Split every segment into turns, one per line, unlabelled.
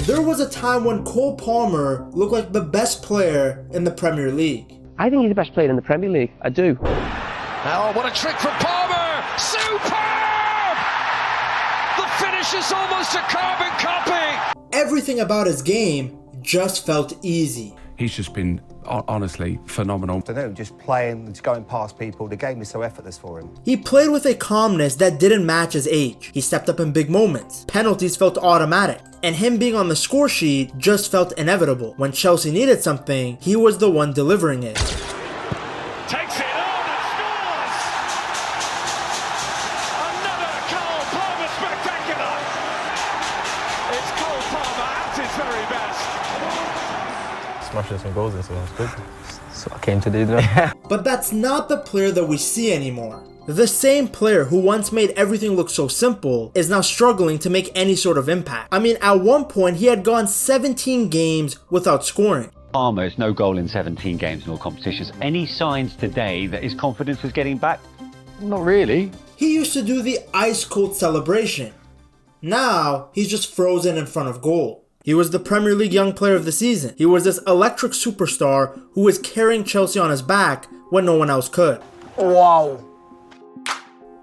There was a time when Cole Palmer looked like the best player in the Premier League.
I think he's the best player in the Premier League. I do.
Oh, what a trick from Palmer! Superb! The finish is almost a carbon copy!
Everything about his game just felt easy.
He's just been honestly phenomenal.
I don't know, just playing, just going past people. The game is so effortless for him.
He played with a calmness that didn't match his age. He stepped up in big moments. Penalties felt automatic. And him being on the score sheet just felt inevitable. When Chelsea needed something, he was the one delivering it.
Takes it on and scores! Another Cole Palmer spectacular! It's Cole Palmer at his very best.
Smashing some goals in, so that's good. That's what I came to do.
But that's not the player that we see anymore. The same player who once made everything look so simple is now struggling to make any sort of impact. I mean, at one point he had gone 17 games without scoring.
Palmer has no goal in 17 games in all competitions. Any signs today that his confidence was getting back? Not really.
He used to do the ice cold celebration. Now he's just frozen in front of goal. He was the Premier League Young Player of the Season. He was this electric superstar who was carrying Chelsea on his back when no one else could.
Wow.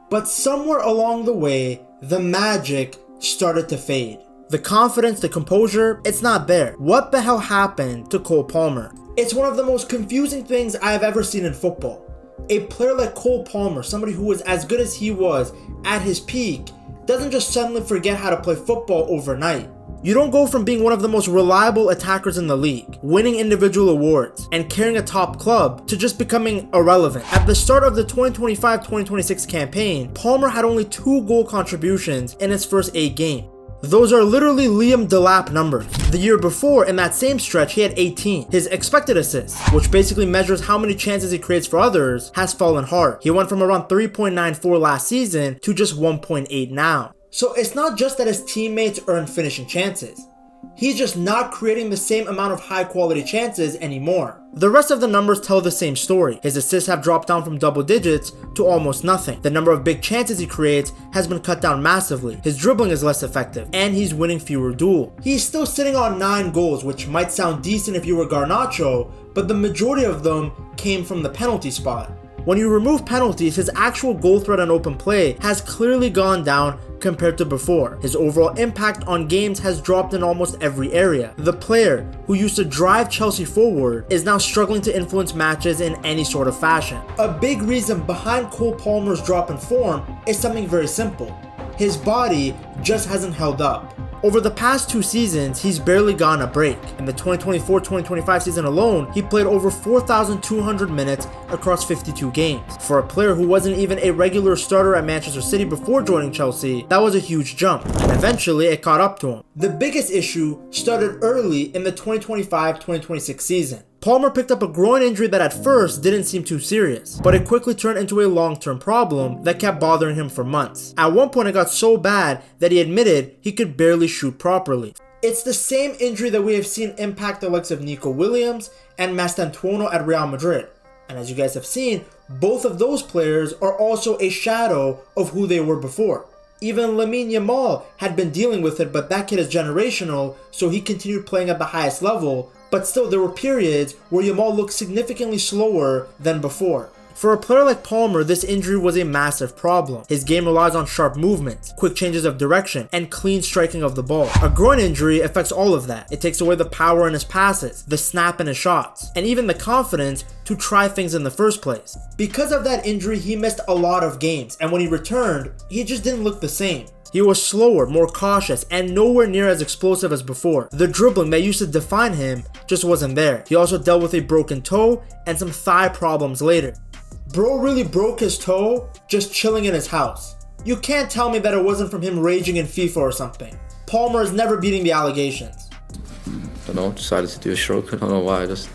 But somewhere along the way, the magic started to fade. The confidence, the composure, it's not there. What the hell happened to Cole Palmer? It's one of the most confusing things I have ever seen in football. A player like Cole Palmer, somebody who was as good as he was at his peak, doesn't just suddenly forget how to play football overnight. You don't go from being one of the most reliable attackers in the league, winning individual awards, and carrying a top club to just becoming irrelevant. At the start of the 2025-2026 campaign, Palmer had only 2 goal contributions in his first 8 games. Those are literally Liam Delap numbers. The year before, in that same stretch, he had 18. His expected assists, which basically measures how many chances he creates for others, has fallen hard. He went from around 3.94 last season to just 1.8 now. So it's not just that his teammates aren't finishing chances. He's just not creating the same amount of high quality chances anymore. The rest of the numbers tell the same story. His assists have dropped down from double digits to almost nothing. The number of big chances he creates has been cut down massively. His dribbling is less effective, and he's winning fewer duels. He's still sitting on 9 goals, which might sound decent if you were Garnacho, but the majority of them came from the penalty spot. When you remove penalties, his actual goal threat on open play has clearly gone down compared to before. His overall impact on games has dropped in almost every area. The player who used to drive Chelsea forward is now struggling to influence matches in any sort of fashion. A big reason behind Cole Palmer's drop in form is something very simple. His body just hasn't held up. Over the past 2 seasons, he's barely gotten a break. In the 2024-2025 season alone, he played over 4,200 minutes across 52 games. For a player who wasn't even a regular starter at Manchester City before joining Chelsea, that was a huge jump, and eventually it caught up to him. The biggest issue started early in the 2025-2026 season. Palmer picked up a groin injury that at first didn't seem too serious, but it quickly turned into a long-term problem that kept bothering him for months. At one point it got so bad that he admitted he could barely shoot properly. It's the same injury that we have seen impact the likes of Nico Williams and Mastantuono at Real Madrid. And as you guys have seen, both of those players are also a shadow of who they were before. Even Lamine Yamal had been dealing with it, but that kid is generational, so he continued playing at the highest level. But still, there were periods where Yamal looked significantly slower than before. For a player like Palmer, this injury was a massive problem. His game relies on sharp movements, quick changes of direction, and clean striking of the ball. A groin injury affects all of that. It takes away the power in his passes, the snap in his shots, and even the confidence to try things in the first place. Because of that injury, he missed a lot of games, and when he returned, he just didn't look the same. He was slower, more cautious, and nowhere near as explosive as before. The dribbling that used to define him just wasn't there. He also dealt with a broken toe and some thigh problems later. Bro really broke his toe just chilling in his house. You can't tell me that it wasn't from him raging in FIFA or something. Palmer is never beating the allegations.
I don't know, decided to do a stroke. I don't know why, I just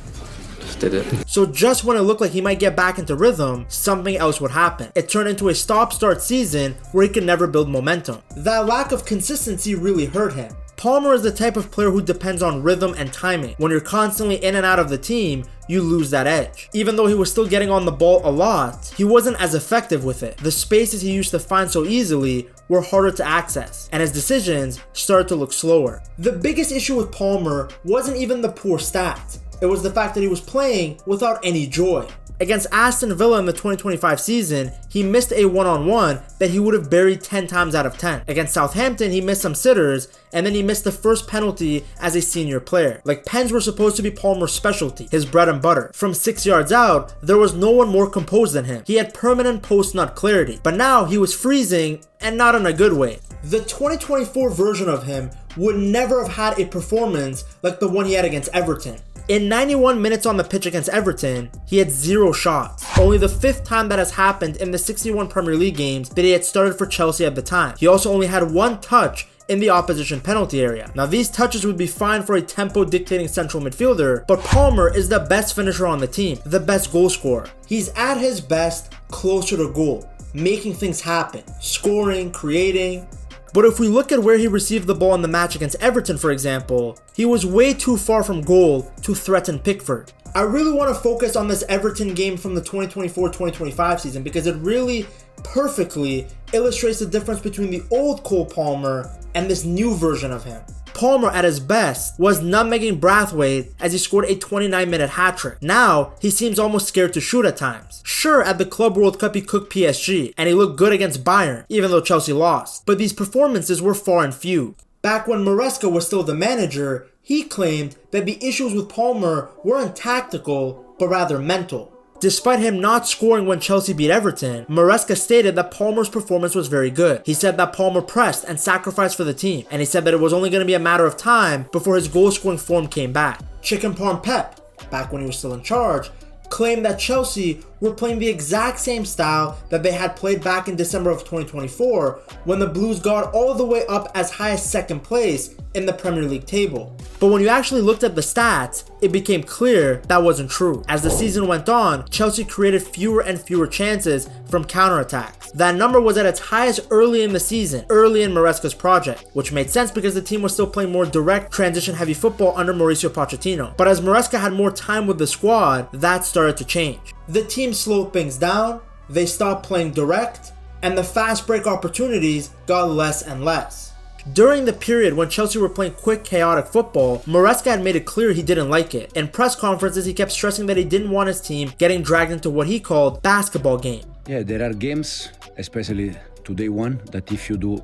did it.
So just when it looked like he might get back into rhythm, something else would happen. It turned into a stop-start season where he could never build momentum. That lack of consistency really hurt him. Palmer is the type of player who depends on rhythm and timing. When you're constantly in and out of the team, you lose that edge. Even though he was still getting on the ball a lot, he wasn't as effective with it. The spaces he used to find so easily were harder to access, and his decisions started to look slower. The biggest issue with Palmer wasn't even the poor stats. It was the fact that he was playing without any joy. Against Aston Villa in the 2025 season, he missed a one-on-one that he would have buried 10 times out of 10. Against Southampton, he missed some sitters, and then he missed the first penalty as a senior player. Like, pens were supposed to be Palmer's specialty, his bread and butter. From 6 yards out, there was no one more composed than him. He had permanent post-nut clarity, but now he was freezing, and not in a good way. The 2024 version of him would never have had a performance like the one he had against Everton. In 91 minutes on the pitch against Everton, he had 0 shots. Only the 5th time that has happened in the 61 Premier League games that he had started for Chelsea at the time. He also only had 1 touch in the opposition penalty area. Now, these touches would be fine for a tempo dictating central midfielder, but Palmer is the best finisher on the team, the best goal scorer. He's at his best closer to goal, making things happen, scoring, creating. But if we look at where he received the ball in the match against Everton, for example, he was way too far from goal to threaten Pickford. I really want to focus on this Everton game from the 2024-2025 season because it really perfectly illustrates the difference between the old Cole Palmer and this new version of him. Palmer at his best was nutmegging Braithwaite as he scored a 29-minute hat-trick. Now, he seems almost scared to shoot at times. Sure, at the Club World Cup he cooked PSG, and he looked good against Bayern, even though Chelsea lost. But these performances were far and few. Back when Maresca was still the manager, he claimed that the issues with Palmer weren't tactical, but rather mental. Despite him not scoring when Chelsea beat Everton, Maresca stated that Palmer's performance was very good. He said that Palmer pressed and sacrificed for the team, and he said that it was only going to be a matter of time before his goal-scoring form came back. Chicken Parm Pep, back when he was still in charge, claimed that Chelsea were playing the exact same style that they had played back in December of 2024 when the Blues got all the way up as high as 2nd place in the Premier League table. But when you actually looked at the stats, it became clear that wasn't true. As the season went on, Chelsea created fewer and fewer chances from counterattacks. That number was at its highest early in the season, early in Maresca's project, which made sense because the team was still playing more direct, transition-heavy football under Mauricio Pochettino. But as Maresca had more time with the squad, that started to change. The team slowed things down, they stopped playing direct, and the fast break opportunities got less and less. During the period when Chelsea were playing quick, chaotic football, Maresca had made it clear he didn't like it. In press conferences, he kept stressing that he didn't want his team getting dragged into what he called basketball game.
Yeah, there are games, especially today one, that if you do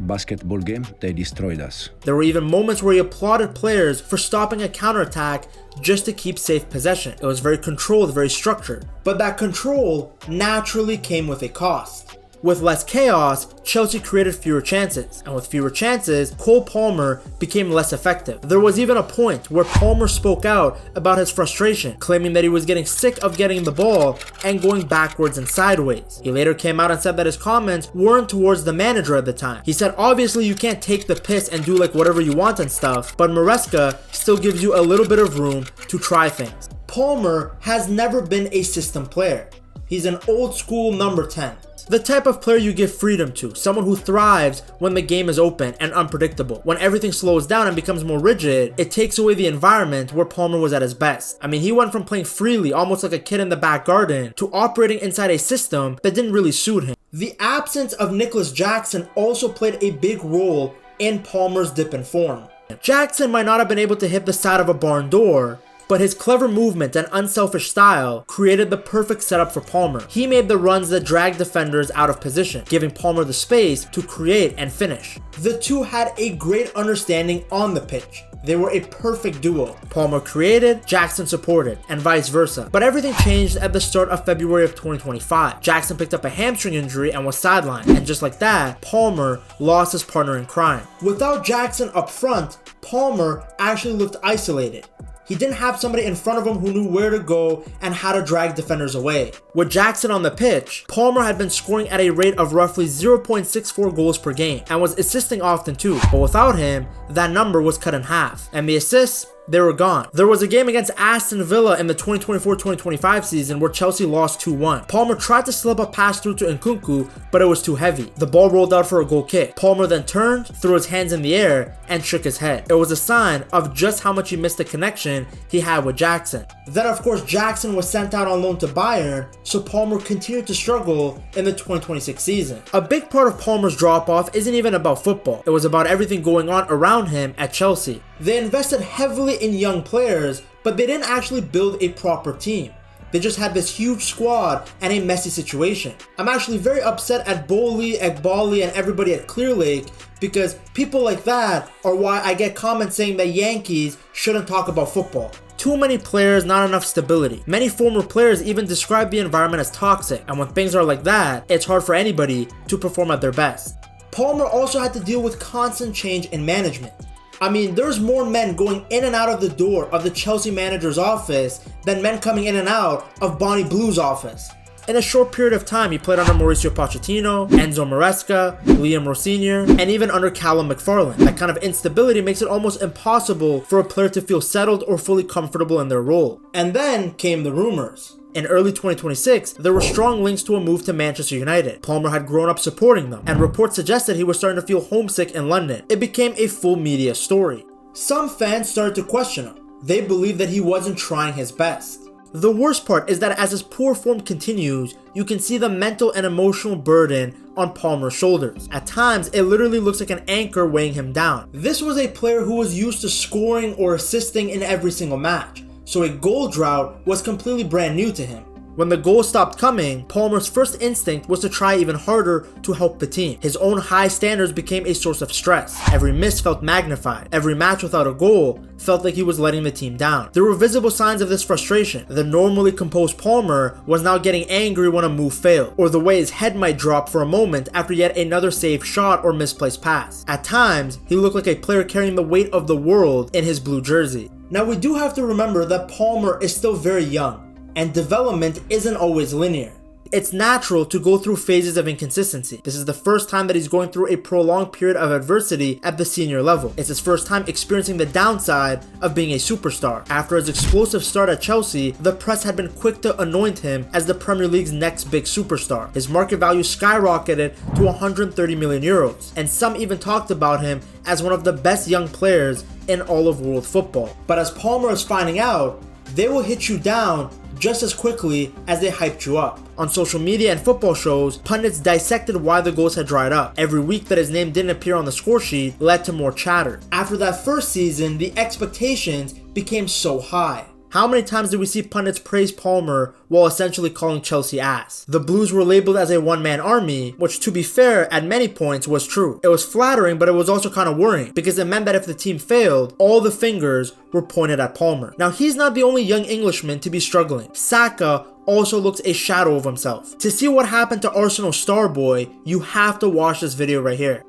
basketball game, they destroyed us.
There were even moments where he applauded players for stopping a counterattack just to keep safe possession. It was very controlled, very structured. But that control naturally came with a cost. With less chaos, Chelsea created fewer chances, and with fewer chances, Cole Palmer became less effective. There was even a point where Palmer spoke out about his frustration, claiming that he was getting sick of getting the ball and going backwards and sideways. He later came out and said that his comments weren't towards the manager at the time. He said, obviously you can't take the piss and do like whatever you want and stuff, but Maresca still gives you a little bit of room to try things. Palmer has never been a system player. He's an old school number 10. The type of player you give freedom to, someone who thrives when the game is open and unpredictable. When everything slows down and becomes more rigid, it takes away the environment where Palmer was at his best. I mean, he went from playing freely, almost like a kid in the back garden, to operating inside a system that didn't really suit him. The absence of Nicholas Jackson also played a big role in Palmer's dip in form. Jackson might not have been able to hit the side of a barn door, but his clever movement and unselfish style created the perfect setup for Palmer. He made the runs that dragged defenders out of position, giving Palmer the space to create and finish. The two had a great understanding on the pitch. They were a perfect duo. Palmer created, Jackson supported, and vice versa. But everything changed at the start of February of 2025. Jackson picked up a hamstring injury and was sidelined, and just like that, Palmer lost his partner in crime. Without Jackson up front, Palmer actually looked isolated. He didn't have somebody in front of him who knew where to go and how to drag defenders away. With Jackson on the pitch, Palmer had been scoring at a rate of roughly 0.64 goals per game and was assisting often too, but without him, that number was cut in half. And the assists? they were gone. There was a game against Aston Villa in the 2024-2025 season where Chelsea lost 2-1. Palmer tried to slip a pass through to Nkunku, but it was too heavy. The ball rolled out for a goal kick. Palmer then turned, threw his hands in the air, and shook his head. It was a sign of just how much he missed the connection he had with Jackson. Then of course Jackson was sent out on loan to Bayern, so Palmer continued to struggle in the 2026 season. A big part of Palmer's drop-off isn't even about football. It was about everything going on around him at Chelsea. They invested heavily in young players, but they didn't actually build a proper team. They just had this huge squad and a messy situation. I'm actually very upset at Bowley, Ekbali, and everybody at Clear Lake because people like that are why I get comments saying that Yankees shouldn't talk about football. Too many players, not enough stability. Many former players even describe the environment as toxic, and when things are like that, it's hard for anybody to perform at their best. Palmer also had to deal with constant change in management. I mean, there's more men going in and out of the door of the Chelsea manager's office than men coming in and out of Bonnie Blue's office. In a short period of time, he played under Mauricio Pochettino, Enzo Maresca, Liam Rossinier, and even under Callum McFarlane. That kind of instability makes it almost impossible for a player to feel settled or fully comfortable in their role. And then came the rumors. In early 2026, there were strong links to a move to Manchester United. Palmer had grown up supporting them, and reports suggested he was starting to feel homesick in London. It became a full media story. Some fans started to question him. They believed that he wasn't trying his best. The worst part is that as his poor form continues, you can see the mental and emotional burden on Palmer's shoulders. At times, it literally looks like an anchor weighing him down. This was a player who was used to scoring or assisting in every single match, so a goal drought was completely brand new to him. When the goals stopped coming, Palmer's first instinct was to try even harder to help the team. His own high standards became a source of stress. Every miss felt magnified. Every match without a goal felt like he was letting the team down. There were visible signs of this frustration. The normally composed Palmer was now getting angry when a move failed, or the way his head might drop for a moment after yet another saved shot or misplaced pass. At times, he looked like a player carrying the weight of the world in his blue jersey. Now we do have to remember that Palmer is still very young, and development isn't always linear. It's natural to go through phases of inconsistency. This is the first time that he's going through a prolonged period of adversity at the senior level. It's his first time experiencing the downside of being a superstar. After his explosive start at Chelsea, the press had been quick to anoint him as the Premier League's next big superstar. His market value skyrocketed to 130 million euros, and some even talked about him as one of the best young players in all of world football. But as Palmer is finding out, they will hit you down just as quickly as they hyped you up. On social media and football shows, pundits dissected why the goals had dried up. Every week that his name didn't appear on the score sheet led to more chatter. After that first season, the expectations became so high. How many times did we see pundits praise Palmer while essentially calling Chelsea ass? The Blues were labeled as a one-man army, which to be fair, at many points was true. It was flattering, but it was also kind of worrying, because it meant that if the team failed, all the fingers were pointed at Palmer. Now, he's not the only young Englishman to be struggling. Saka also looks a shadow of himself. To see what happened to Arsenal star boy, you have to watch this video right here.